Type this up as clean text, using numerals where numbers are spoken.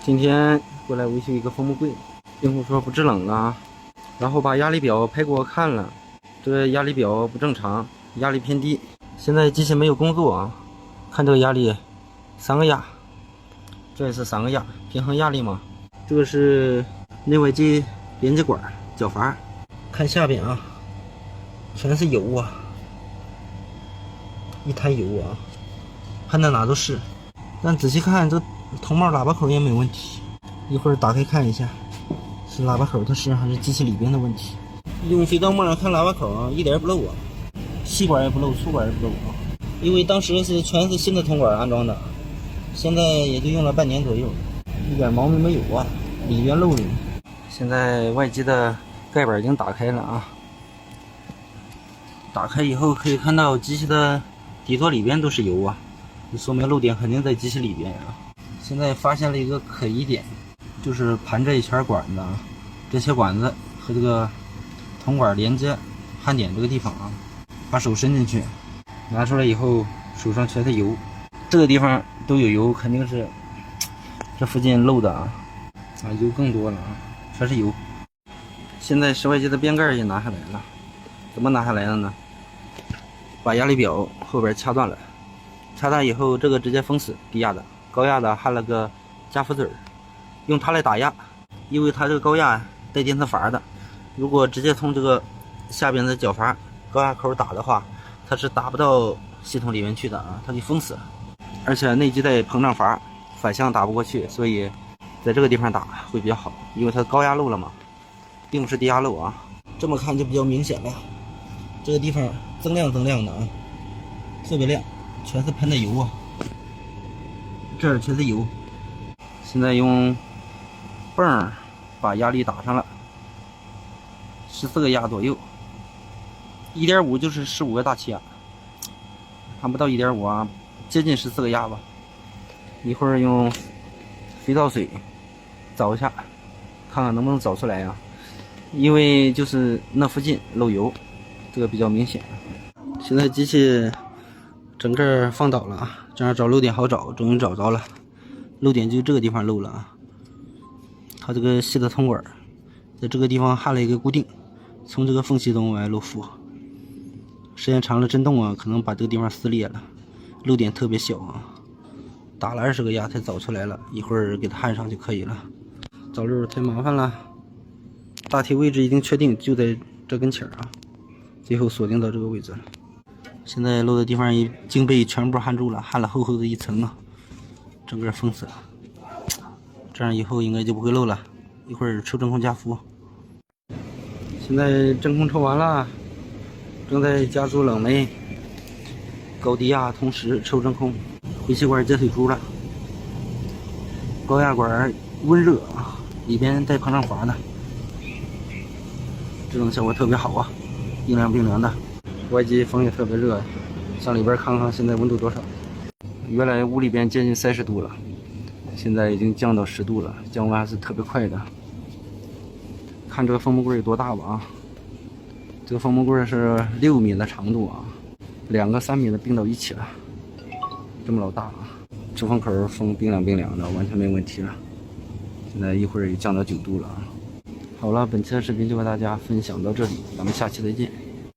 今天过来维修一个风木柜，用户说不制冷了，然后把压力表拍给我看了，这个压力表不正常，压力偏低。现在机器没有工作啊，看这个压力，3个压，这也是3个压，平衡压力嘛。这个是内外接连接管角阀，看下边啊，全是油啊，一滩油啊，喷到哪都是。但仔细看，这铜帽喇叭口也没问题。一会儿打开看一下，是喇叭口它是还是机器里边的问题。用肥皂沫看喇叭口啊，一点也不漏啊，细管也不漏，粗管也不漏啊。因为当时是全是新的铜管安装的，现在也就用了半年左右，一点毛病没有啊，里边漏了。现在外机的盖板已经打开了啊，打开以后可以看到机器的底座里边都是油啊，就说明漏点肯定在机器里边啊。现在发现了一个可疑点，就是盘这一圈管子啊，这些管子和这个铜管连接焊点这个地方啊，把手伸进去，拿出来以后手上全是油，这个地方都有油，肯定是这附近漏的啊，油更多了啊，全是油。现在室外机的边盖也拿下来了，怎么拿下来的呢？把压力表后边掐断了，掐断以后这个直接封死，低压的。高压的焊了个加氟嘴，用它来打压，因为它这个高压带电磁阀的，如果直接从这个下边的角阀高压口打的话，它是打不到系统里面去的啊，它就封死了。而且内机带膨胀阀，反向打不过去，所以在这个地方打会比较好，因为它高压漏了嘛，并不是低压漏啊。这么看就比较明显了，这个地方锃亮的啊，特别亮，全是喷的油啊。这儿全是油，现在用泵把压力打上了，14个压左右，1.5就是15个大气压，还不到1.5啊，接近14个压吧。一会儿用肥皂水找一下，看看能不能找出来呀？因为就是那附近漏油，这个比较明显。现在机器整个放倒了啊，这样找漏点好找，终于找着了。漏点就这个地方漏了啊，它这个细的铜管在这个地方焊了一个固定，从这个缝隙中往外漏负，时间长了震动啊，可能把这个地方撕裂了，漏点特别小啊，打了20个压才找出来了，一会儿给它焊上就可以了。找漏太麻烦了，大体位置已经确定，就在这跟前啊，最后锁定到这个位置了。现在漏的地方已经被全部焊住了，焊了厚厚的一层啊，整个封死了，这样以后应该就不会漏了。一会儿抽真空加氟。现在真空抽完了，正在加注冷媒，高低压同时抽真空，回气管接水珠了，高压管温热啊，里边带膨胀阀的，制冷效果特别好啊，冰凉的。外机风也特别热，上里边看看现在温度多少。原来屋里边接近30度了，现在已经降到10度了，降温还是特别快的。看这个风木柜有多大吧啊！这个风木柜是6米的长度啊，2个3米的并到一起了，这么老大啊！出风口风冰凉的，完全没问题了。现在一会儿也降到9度了啊！好了，本期的视频就和大家分享到这里，咱们下期再见。